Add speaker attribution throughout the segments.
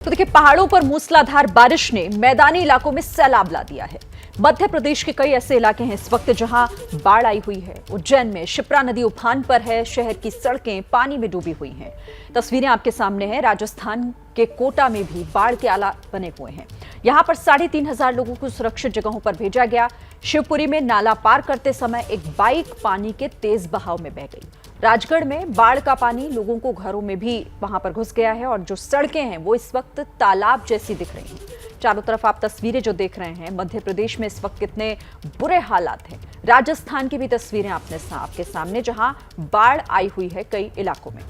Speaker 1: तो देखिए, पहाड़ों पर मूसलाधार बारिश ने मैदानी इलाकों में सैलाब ला दिया है। मध्य प्रदेश के कई ऐसे इलाके हैं इस वक्त जहां बाढ़ आई हुई है। उज्जैन में शिप्रा नदी उफान पर है, शहर की सड़कें पानी में डूबी हुई हैं। तस्वीरें आपके सामने हैं। राजस्थान के कोटा में भी बाढ़ के आलात बने हुए हैं। यहां पर 3,500 लोगों को सुरक्षित जगहों पर भेजा गया। शिवपुरी में नाला पार करते समय एक बाइक पानी के तेज बहाव में बह गई। राजगढ़ में बाढ़ का पानी लोगों को घरों में भी वहां पर घुस गया है और जो सड़कें हैं वो इस वक्त तालाब जैसी दिख रही हैं। चारों तरफ आप तस्वीरें जो देख रहे हैं, मध्य प्रदेश में इस वक्त कितने बुरे हालात हैं। राजस्थान की भी तस्वीरें आपके सामने जहां बाढ़ आई हुई है कई इलाकों में।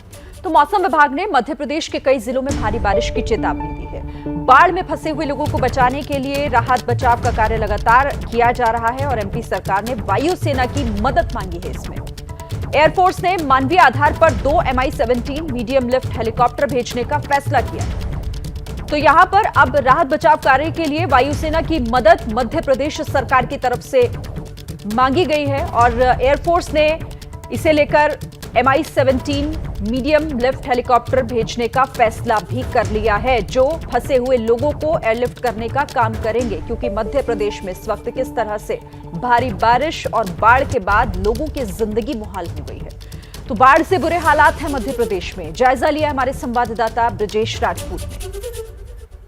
Speaker 1: तो मौसम विभाग ने मध्य प्रदेश के कई जिलों में भारी बारिश की चेतावनी दी है। बाढ़ में फंसे हुए लोगों को बचाने के लिए राहत बचाव का कार्य लगातार किया जा रहा है और एमपी सरकार ने वायुसेना की मदद मांगी है। इसमें एयरफोर्स ने मानवीय आधार पर 2 Mi-17 मीडियम लिफ्ट हेलीकॉप्टर भेजने का फैसला किया। तो यहां पर अब राहत बचाव कार्य के लिए वायुसेना की मदद मध्य प्रदेश सरकार की तरफ से मांगी गई है और एयरफोर्स ने इसे लेकर Mi-17 मीडियम लिफ्ट हेलीकॉप्टर भेजने का फैसला भी कर लिया है, जो फंसे हुए लोगों को एयरलिफ्ट करने का काम करेंगे। क्योंकि मध्य प्रदेश में इस वक्त किस तरह से भारी बारिश और बाढ़ के बाद लोगों की जिंदगी मुहाल हो गई है। तो बाढ़ से बुरे हालात हैं मध्य प्रदेश में। जायजा लिया हमारे संवाददाता ब्रजेश राजपूत ने।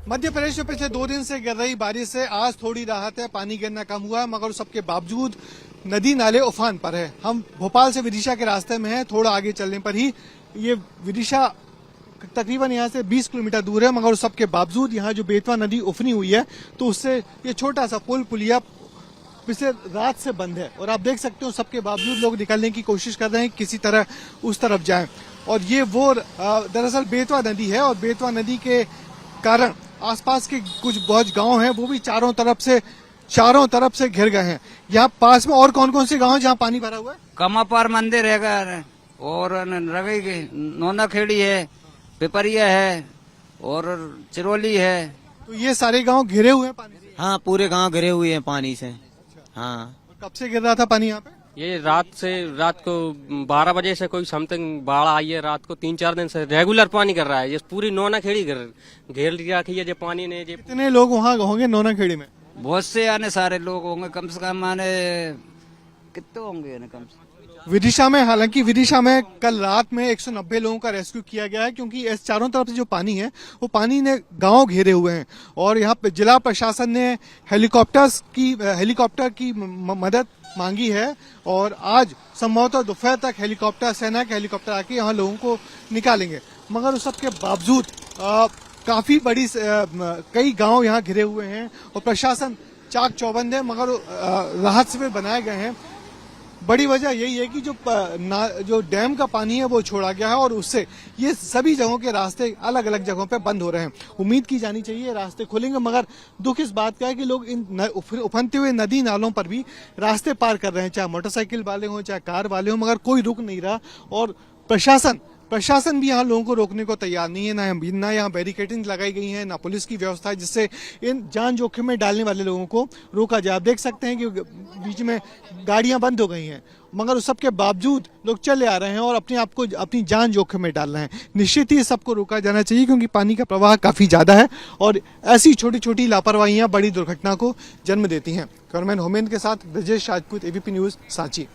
Speaker 2: मध्य प्रदेश में पिछले 2 दिन से गिर रही बारिश से आज थोड़ी राहत है। पानी गिरना कम हुआ है, मगर सबके बावजूद नदी नाले उफान पर है। हम भोपाल से विदिशा के रास्ते में हैं। थोड़ा आगे चलने पर ही ये विदिशा तकरीबन यहाँ से 20 किलोमीटर दूर है, मगर सबके बावजूद यहाँ जो बेतवा नदी उफनी हुई है तो उससे ये छोटा सा पुलिया पिछले रात से बंद है। और आप देख सकते हो सबके बावजूद लोग निकलने की कोशिश कर रहे हैं, किसी तरह उस तरफ जाएं। और ये वो दरअसल बेतवा नदी है और बेतवा नदी के कारण आसपास के कुछ बहुत गांव हैं वो भी चारों तरफ से घिर गए हैं। यहाँ पास में और कौन कौन से गांव हैं जहाँ पानी भरा हुआ है?
Speaker 3: कमापार मंदिर है और रवई नोना खेड़ी है, पिपरिया है और चिरौली है।
Speaker 2: तो ये सारे गांव घिरे हुए हैं पानी से?
Speaker 4: हाँ, पूरे गांव घिरे हुए हैं पानी से। हाँ।
Speaker 2: कब से गिर रहा था पानी यहाँ पे?
Speaker 5: ये रात को 12 बजे से कोई समथिंग बाढ़ आई है। रात को 3-4 दिन से रेगुलर पानी कर रहा है। ये पूरी नोना खेड़ी घेर लिया है जो पानी ने।
Speaker 2: कितने लोग वहाँ होंगे नोना खेड़ी में?
Speaker 3: बहुत से आने सारे लोग होंगे, कम से कम आने कितने होंगे कम से।
Speaker 2: विदिशा में, हालांकि विदिशा में कल रात में 190 लोगों का रेस्क्यू किया गया है, क्योंकि इस चारों तरफ से जो पानी है वो पानी ने गांव घेरे हुए हैं। और यहाँ पे जिला प्रशासन ने हेलीकॉप्टर की मदद मांगी है और आज संभवतः दोपहर तक सेना के हेलीकॉप्टर आके यहाँ लोगों को निकालेंगे। मगर उस सबके बावजूद काफी बड़ी कई गांव यहाँ घिरे हुए हैं और प्रशासन चाक चौबंद है, मगर राहत शिविर बनाए गए हैं। बड़ी वजह यही है कि जो डैम का पानी है वो छोड़ा गया है और उससे ये सभी जगहों के रास्ते अलग अलग जगहों पे बंद हो रहे हैं। उम्मीद की जानी चाहिए रास्ते खुलेंगे, मगर दुख इस बात का है कि लोग इन उफनते हुए नदी नालों पर भी रास्ते पार कर रहे हैं, चाहे मोटरसाइकिल वाले हों चाहे कार वाले हों, मगर कोई रुक नहीं रहा। और प्रशासन भी यहाँ लोगों को रोकने को तैयार नहीं है। ना यहाँ बैरिकेडिंग लगाई गई है, ना पुलिस की व्यवस्था है जिससे इन जान जोखिम में डालने वाले लोगों को रोका जाए। आप देख सकते हैं कि बीच में गाड़ियां बंद हो गई हैं, मगर उस सबके बावजूद लोग चले आ रहे हैं और अपनी जान जोखिम में डाल रहे हैं। निश्चित ही सबको रोका जाना चाहिए, क्योंकि पानी का प्रवाह काफी ज्यादा है और ऐसी छोटी छोटी लापरवाहियां बड़ी दुर्घटना को जन्म देती हैं। कैमरामैन होमेन के साथ ब्रजेश राजपूत, एबीपी न्यूज, सांची।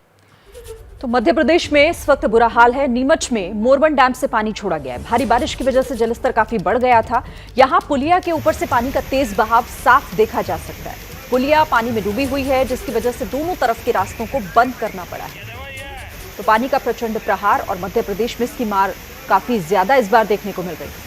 Speaker 1: तो मध्य प्रदेश में इस वक्त बुरा हाल है। नीमच में मोरवन डैम से पानी छोड़ा गया है। भारी बारिश की वजह से जलस्तर काफी बढ़ गया था। यहां पुलिया के ऊपर से पानी का तेज बहाव साफ देखा जा सकता है। पुलिया पानी में डूबी हुई है, जिसकी वजह से दोनों तरफ के रास्तों को बंद करना पड़ा है। तो पानी का प्रचंड प्रहार और मध्य प्रदेश में इसकी मार काफी ज्यादा इस बार देखने को मिल रही है।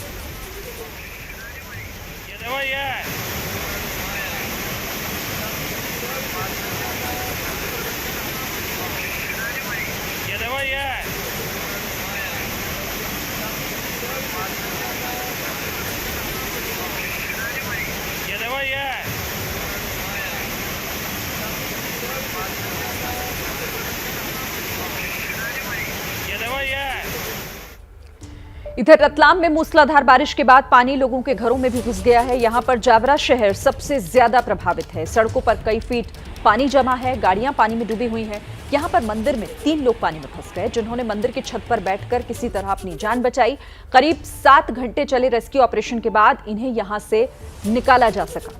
Speaker 1: इधर रतलाम में मूसलाधार बारिश के बाद पानी लोगों के घरों में भी घुस गया है। यहां पर जावरा शहर सबसे ज्यादा प्रभावित है। सड़कों पर कई फीट पानी जमा है, गाड़ियां पानी में डूबी हुई हैं। यहाँ पर मंदिर में 3 लोग पानी में फंस गए, जिन्होंने मंदिर की छत पर बैठकर किसी तरह अपनी जान बचाई। करीब 7 घंटे चले रेस्क्यू ऑपरेशन के बाद इन्हें यहां से निकाला जा सका।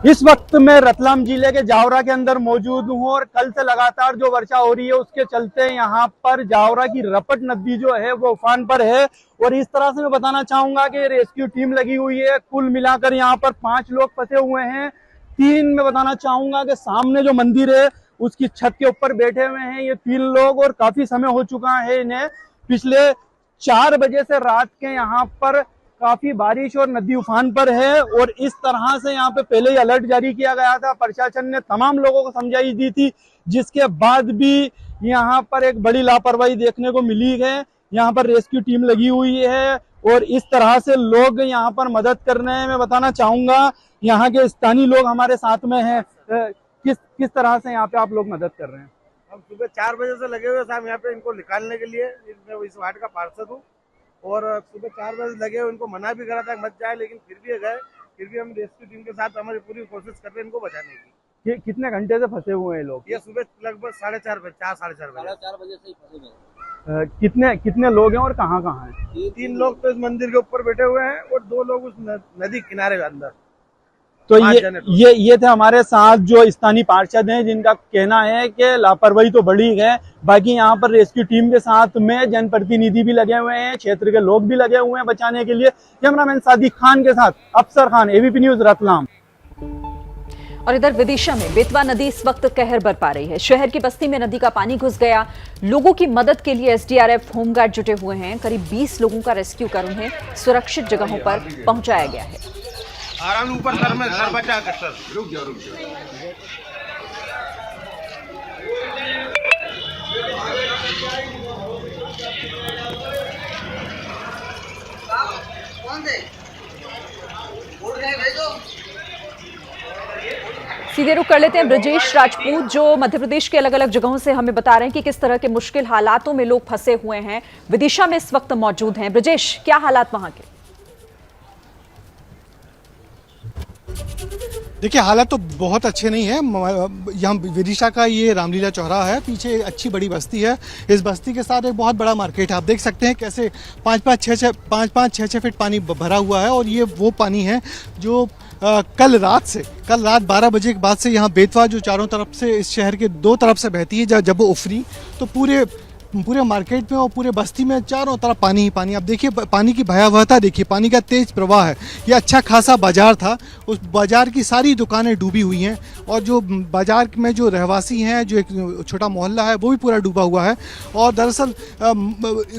Speaker 6: इस वक्त मैं रतलाम जिले के जावरा के अंदर मौजूद हूं और कल से लगातार जो वर्षा हो रही है उसके चलते यहाँ पर जावरा की रपट नदी जो है वो उफान पर है। और इस तरह से मैं बताना चाहूंगा कि रेस्क्यू टीम लगी हुई है। कुल मिलाकर यहाँ पर 5 लोग फंसे हुए हैं। 3 मैं बताना चाहूंगा कि सामने जो मंदिर है उसकी छत के ऊपर बैठे हुए हैं ये 3 लोग, और काफी समय हो चुका है इन्हें। पिछले 4 बजे से रात के यहाँ पर काफी बारिश और नदी उफान पर है, और इस तरह से यहाँ पे पहले ही अलर्ट जारी किया गया था। प्रशासन ने तमाम लोगों को समझाइश दी थी, जिसके बाद भी यहाँ पर एक बड़ी लापरवाही देखने को मिली है। यहाँ पर रेस्क्यू टीम लगी हुई है और इस तरह से लोग यहाँ पर मदद कर रहे हैं। मैं बताना चाहूंगा यहाँ के स्थानीय लोग हमारे साथ में हैं। किस तरह से यहाँ पे आप लोग मदद कर रहे हैं?
Speaker 7: हम सुबह 4 बजे से लगे हुए साहब यहाँ पे इनको निकालने के लिए। मैं इस वार्ड का पार्षद हूँ और सुबह 4 बजे लगे हुए, इनको मना भी करा था मत जाए, लेकिन फिर भी गए। फिर भी हम रेस्क्यू टीम के साथ हमारी पूरी कोशिश कर रहे हैं इनको बचाने की।
Speaker 6: कितने घंटे से फंसे हुए हैं लोग?
Speaker 7: ये सुबह लगभग 4:30 बजे, 4-4:30 बजे।
Speaker 3: 4 बजे से ही फंसे हुए हैं।
Speaker 6: कितने लोग हैं और कहाँ कहाँ हैं?
Speaker 7: 3 लोग तो इस मंदिर के ऊपर बैठे हुए हैं और 2 लोग उस नदी किनारे अंदर।
Speaker 6: तो ये थे हमारे साथ जो स्थानीय पार्षद हैं, जिनका कहना है कि लापरवाही तो बड़ी है। बाकी यहाँ पर रेस्क्यू टीम के साथ में जनप्रतिनिधि भी लगे हुए हैं, क्षेत्र के लोग भी लगे हुए हैं बचाने के लिए। कैमरामैन सादिक खान के साथ अफसर खान, एबीपी न्यूज, रतलाम।
Speaker 1: और इधर विदिशा में बेतवा नदी इस वक्त कहर बरपा रही है। शहर की बस्ती में नदी का पानी घुस गया। लोगों की मदद के लिए एसडीआरएफ, होमगार्ड जुटे हुए हैं। करीब 20 लोगों का रेस्क्यू कर उन्हें सुरक्षित जगहों पर पहुंचाया गया है।
Speaker 7: आराम ऊपर सर में सर बचा कर सर रुक जाओ।
Speaker 1: सीधे रुख कर लेते हैं ब्रजेश राजपूत, जो मध्य प्रदेश के अलग अलग जगहों से हमें बता रहे हैं कि किस तरह के मुश्किल हालातों में लोग फंसे हुए हैं। विदिशा में इस वक्त मौजूद हैं। ब्रजेश, क्या हालात वहां के?
Speaker 2: देखिए, हालात तो बहुत अच्छे नहीं है। यहाँ विदिशा का ये रामलीला चौराहा है, पीछे अच्छी बड़ी बस्ती है। इस बस्ती के साथ एक बहुत बड़ा मार्केट है। आप देख सकते हैं कैसे 5-5, 6-6 फीट पानी भरा हुआ है। और ये वो पानी है जो कल रात 12 बजे के बाद से यहाँ बेतवा जो चारों तरफ से इस शहर के 2 तरफ से बहती है, जब वो उफरी तो पूरे मार्केट में और पूरे बस्ती में चारों तरफ पानी ही पानी। अब देखिए पानी की भयावहता, देखिए पानी का तेज प्रवाह है। ये अच्छा खासा बाजार था, उस बाजार की सारी दुकानें डूबी हुई हैं और जो बाजार में जो रहवासी हैं, जो एक छोटा मोहल्ला है, वो भी पूरा डूबा हुआ है। और दरअसल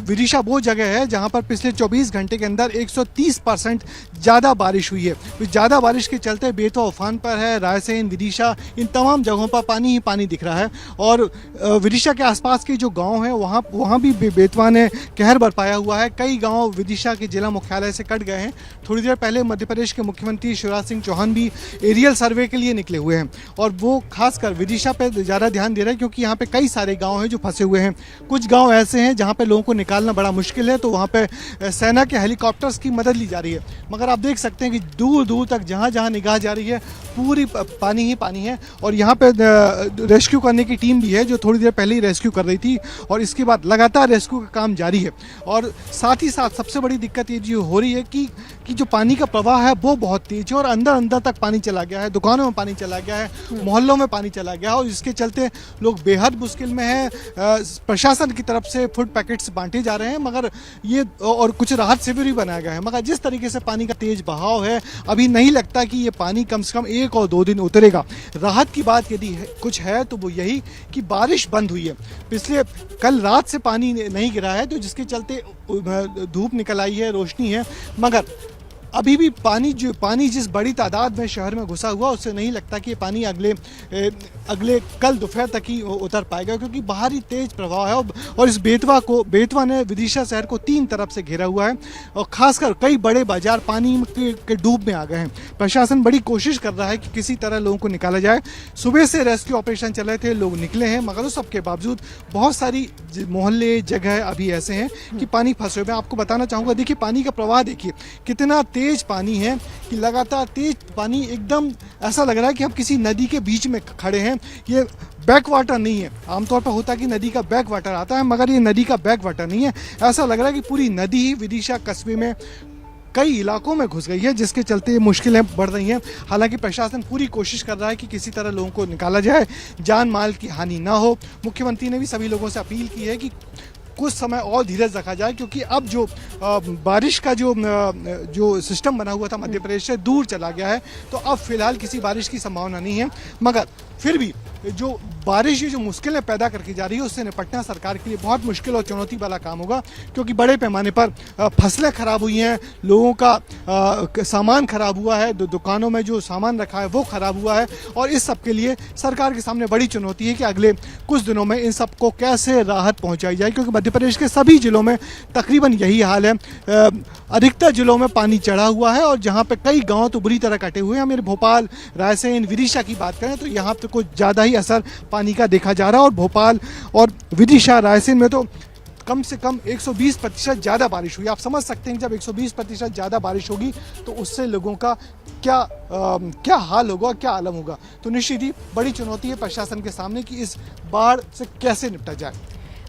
Speaker 2: विदिशा वो जगह है जहां पर पिछले 24 घंटे के अंदर 130% ज़्यादा बारिश हुई है। ज़्यादा बारिश के चलते बेतवा उफान पर है। रायसेन, विदिशा, इन तमाम जगहों पर पानी ही पानी दिख रहा है। और विदिशा के आसपास के जो गाँव हैं वहाँ भी बेतवा ने कहर बरपाया हुआ है। कई गांव विदिशा के जिला मुख्यालय से कट गए हैं। थोड़ी देर पहले मध्य प्रदेश के मुख्यमंत्री शिवराज सिंह चौहान भी एरियल सर्वे के लिए निकले हुए हैं और वो खासकर विदिशा पे ज़्यादा ध्यान दे रहे हैं, क्योंकि यहाँ पे कई सारे गांव हैं जो फंसे हुए हैं। कुछ गांव ऐसे हैं जहाँ पे लोगों को निकालना बड़ा मुश्किल है, तो वहाँ पे सेना के हेलीकॉप्टर्स की मदद ली जा रही है। मगर आप देख सकते हैं कि दूर दूर तक जहाँ जहाँ निगाह जा रही है पूरी पानी ही पानी है। और यहाँ पे रेस्क्यू करने की टीम भी है जो थोड़ी देर पहले ही रेस्क्यू कर रही थी और इसके बाद लगातार रेस्क्यू का काम जारी है। और साथ ही साथ सबसे बड़ी दिक्कत ये जो हो रही है कि जो पानी का प्रवाह है वो बहुत तेज है और अंदर तक पानी चला गया है, दुकानों में पानी चला गया है, मोहल्लों में पानी चला गया है और इसके चलते लोग बेहद मुश्किल में हैं। प्रशासन की तरफ से फूड पैकेट्स बांटे जा रहे हैं, मगर ये और कुछ राहत शिविर भी बनाया गया है, मगर जिस तरीके से पानी का तेज बहाव है अभी नहीं लगता कि ये पानी कम से कम 1 और 2 दिन उतरेगा। राहत की बात यदि कुछ है तो वो यही कि बारिश बंद हुई है। पिछले कल रात से पानी नहीं गिरा है, तो जिसके चलते धूप निकल आई है, रोशनी है, मगर अभी भी पानी जिस बड़ी तादाद में शहर में घुसा हुआ उससे नहीं लगता कि ये पानी अगले कल दोपहर तक ही उतर पाएगा, क्योंकि बाहरी तेज प्रवाह है। और इस बेतवा ने विदिशा शहर को 3 तरफ से घेरा हुआ है और खासकर कई बड़े बाजार पानी के डूब में आ गए हैं। प्रशासन बड़ी कोशिश कर रहा है कि किसी तरह लोगों को निकाला जाए। सुबह से रेस्क्यू ऑपरेशन चल रहे थे, लोग निकले हैं, मगर उस सबके बावजूद बहुत सारी मोहल्ले जगह अभी ऐसे हैं कि पानी फंसे हुए। मैं आपको बताना चाहूँगा, देखिए पानी का प्रवाह देखिए कितना तेज तेज पानी है कि लगातार तेज पानी, एकदम ऐसा लग रहा है कि हम किसी नदी के बीच में खड़े हैं। ये बैक वाटर नहीं है। आमतौर पर होता है कि नदी का बैक वाटर आता है, मगर ये नदी का बैक वाटर नहीं है। ऐसा लग रहा है कि पूरी नदी ही विदिशा कस्बे में कई इलाकों में घुस गई है, जिसके चलते ये मुश्किलें बढ़ रही हैं। हालांकि प्रशासन पूरी कोशिश कर रहा है कि किसी तरह लोगों को निकाला जाए, जान माल की हानि ना हो। मुख्यमंत्री ने भी सभी लोगों से अपील की है कि कुछ समय और धीरज रखा जाए, क्योंकि अब जो बारिश का जो सिस्टम बना हुआ था मध्य प्रदेश से दूर चला गया है, तो अब फिलहाल किसी बारिश की संभावना नहीं है। मगर फिर भी जो बारिश जो मुश्किलें पैदा करके जा रही है, उससे निपटना सरकार के लिए बहुत मुश्किल और चुनौती वाला काम होगा, क्योंकि बड़े पैमाने पर फसलें खराब हुई हैं, लोगों का सामान खराब हुआ है, दुकानों में जो सामान रखा है वो खराब हुआ है। और इस सब के लिए सरकार के सामने बड़ी चुनौती है कि अगले कुछ दिनों में इन सबको कैसे राहत पहुंचाई जाए, क्योंकि मध्य प्रदेश के सभी जिलों में तकरीबन यही हाल है। अधिकतर जिलों में पानी चढ़ा हुआ है और जहाँ पे कई गाँव तो बुरी तरह कटे हुए हैं। मेरे भोपाल, रायसेन, विदिशा की बात करें तो यहाँ पे कुछ ज़्यादा ही असर पानी का देखा जा रहा है। और भोपाल और विदिशा, रायसेन में तो कम से कम 120% ज़्यादा बारिश हुई। आप समझ सकते हैं जब 120% ज़्यादा बारिश होगी तो उससे लोगों का क्या हाल होगा, क्या आलम होगा। तो निश्चित ही बड़ी चुनौती है प्रशासन के सामने कि इस बाढ़ से कैसे निपटा जाए।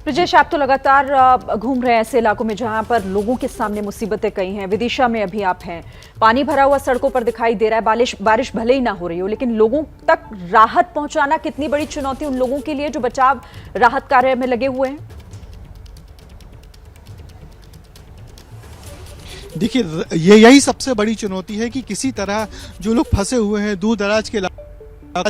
Speaker 1: ब्रजेश, आप तो लगातार घूम रहे हैं ऐसे इलाकों में जहां पर लोगों के सामने मुसीबतें कई हैं। विदिशा में अभी आप हैं, पानी भरा हुआ सड़कों पर दिखाई दे रहा है। बारिश भले ही ना हो रही हो, लेकिन लोगों तक राहत पहुंचाना कितनी बड़ी चुनौती उन लोगों के लिए जो बचाव राहत कार्य में लगे हुए हैं।
Speaker 2: देखिए, यही सबसे बड़ी चुनौती है कि किसी तरह जो लोग फंसे हुए हैं दूर दराज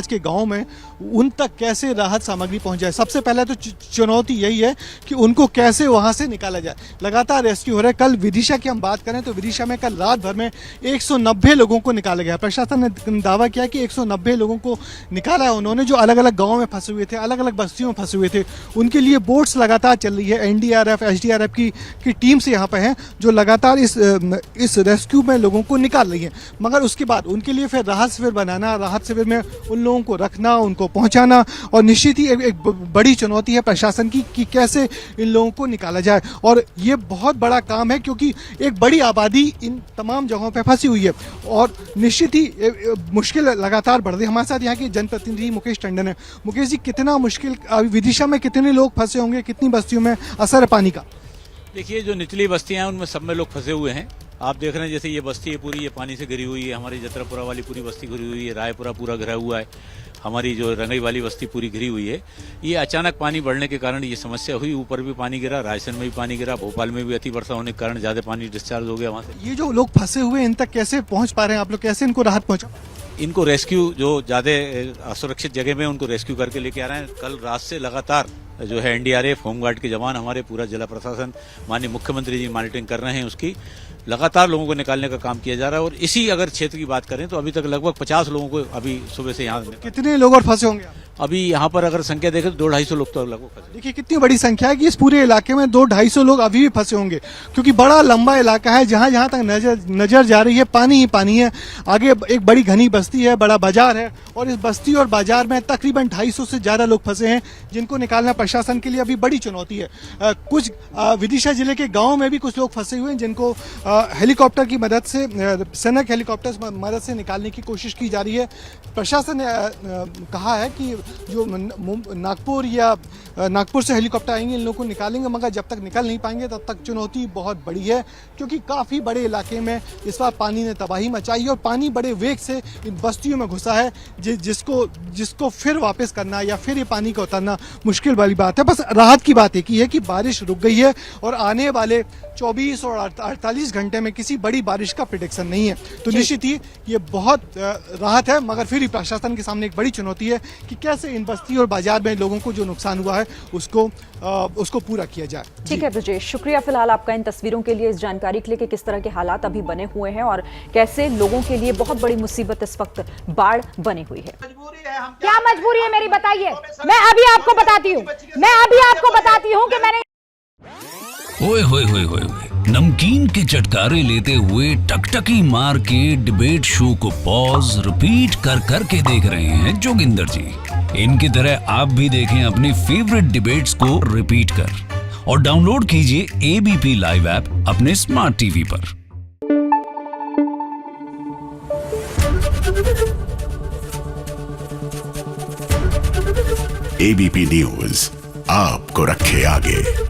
Speaker 2: के गांव में, उन तक कैसे राहत सामग्री पहुंच जाए। सबसे पहले तो चुनौती यही है कि उनको कैसे वहां से निकाला जाए। लगातार रेस्क्यू हो रहा है। कल विदिशा की हम बात करें तो विदिशा में कल रात भर में 190 लोगों को निकाला गया। प्रशासन ने दावा किया कि 190 लोगों को निकाला है उन्होंने, जो अलग अलग गाँव में फंसे हुए थे, अलग अलग बस्तियों में फंसे हुए थे। उनके लिए बोट्स लगातार चल रही है। NDRF, SDRF की टीम से यहाँ पे हैं जो लगातार इस रेस्क्यू में लोगों को निकाल रही है। मगर उसके बाद उनके लिए फिर राहत शिविर बनाना, राहत शिविर में उन लोगों को रखना, उनको पहुंचाना, और निश्चित ही एक बड़ी चुनौती है प्रशासन की कि कैसे इन लोगों को निकाला जाए। और ये बहुत बड़ा काम है, क्योंकि एक बड़ी आबादी इन तमाम जगहों पर फंसी हुई है और निश्चित ही मुश्किल लगातार बढ़ रही है। हमारे साथ यहाँ के जनप्रतिनिधि मुकेश टंडन है। मुकेश जी, कितना मुश्किल विदिशा में कितने लोग फंसे होंगे, कितनी बस्तियों में असर है पानी का?
Speaker 8: देखिए, जो निचली बस्तियां हैं उनमें सब में लोग फंसे हुए हैं। आप देख रहे हैं जैसे ये बस्ती है पूरी, ये पानी से घिरी हुई है। हमारी जतरापुरा वाली पूरी बस्ती घिरी हुई है, रायपुरा पूरा घिरा हुआ है, हमारी जो रंगई वाली बस्ती पूरी घिरी हुई है। ये अचानक पानी बढ़ने के कारण ये समस्या हुई। ऊपर भी पानी गिरा, रायसेन में भी पानी गिरा, भोपाल में भी अति वर्षा होने के कारण ज्यादा पानी डिस्चार्ज हो गया वहाँ से।
Speaker 2: ये जो लोग फंसे हुए हैं, इन तक कैसे पहुंच पा रहे हैं आप लोग, कैसे इनको राहत पहुंचा?
Speaker 8: इनको रेस्क्यू, जो ज्यादा असुरक्षित जगह में उनको रेस्क्यू करके लेके आ रहे हैं। कल रात से लगातार जो है NDRF, होमगार्ड के जवान, हमारे पूरा जिला प्रशासन, माननीय मुख्यमंत्री जी मॉनिटरिंग कर रहे हैं। उसकी लगातार लोगों को निकालने का काम किया जा रहा है। और इसी अगर क्षेत्र की बात करें तो अभी तक लगभग 50 लोगों को अभी सुबह से यहाँ,
Speaker 2: कितने लोग और फंसे होंगे
Speaker 8: अभी यहाँ पर अगर संख्या देखें तो 200-250 लोग तो लगभग फंसे।
Speaker 2: देखिए कितनी बड़ी संख्या है कि इस पूरे इलाके में 200-250 लोग अभी भी फंसे होंगे, क्योंकि बड़ा लंबा इलाका है। जहां जहां तक नजर जा रही है पानी ही पानी है। आगे एक बड़ी घनी बस्ती है, बड़ा बाजार है, और इस बस्ती और बाजार में तकरीबन 250 से ज्यादा लोग फंसे हैं, जिनको निकालना प्रशासन के लिए अभी बड़ी चुनौती है। कुछ विदिशा जिले के गाँव में भी कुछ लोग फंसे हुए हैं, जिनको हेलीकॉप्टर की मदद से, सेना के हेलीकॉप्टर की मदद से निकालने की कोशिश की जा रही है। प्रशासन ने कहा है कि जो नागपुर से हेलीकॉप्टर आएंगे, इन लोगों को निकालेंगे, मगर जब तक निकल नहीं पाएंगे तब तक चुनौती बहुत बड़ी है, क्योंकि काफ़ी बड़े इलाके में इस बार पानी ने तबाही मचाई है और पानी बड़े वेग से इन बस्तियों में घुसा है, जिसको फिर वापस करना या फिर ये पानी का उतारना मुश्किल वाली बात है। बस राहत की बात एक ही है कि बारिश रुक गई है और आने वाले 24 और 48 घंटे में किसी बड़ी बारिश का प्रेडिक्शन नहीं है। तो निश्चित ही ये बहुत राहत है, मगर फिर भी प्रशासन के सामने एक बड़ी चुनौती है कि कैसे इन बस्ती और बाजार में लोगों को जो नुकसान हुआ है उसको पूरा किया जाए।
Speaker 1: ठीक है ब्रजेश, शुक्रिया फिलहाल आपका इन तस्वीरों के लिए, इस जानकारी के लिए कि किस तरह के हालात अभी बने हुए हैं और कैसे लोगों के लिए बहुत बड़ी मुसीबत इस वक्त बाढ़ बनी हुई है।
Speaker 9: क्या मजबूरी है मेरी, बताइए। मैं अभी आपको बताती हूँ कि मैंने
Speaker 10: ओए होए होए होए नमकीन के चटकारे लेते हुए टकटकी मार के डिबेट शो को पॉज रिपीट कर करके देख रहे हैं जोगिंदर जी। इनकी तरह आप भी देखें अपनी फेवरेट डिबेट्स को रिपीट कर और डाउनलोड कीजिए ABP लाइव ऐप अपने स्मार्ट टीवी पर।
Speaker 11: एबीपी न्यूज आपको रखे आगे।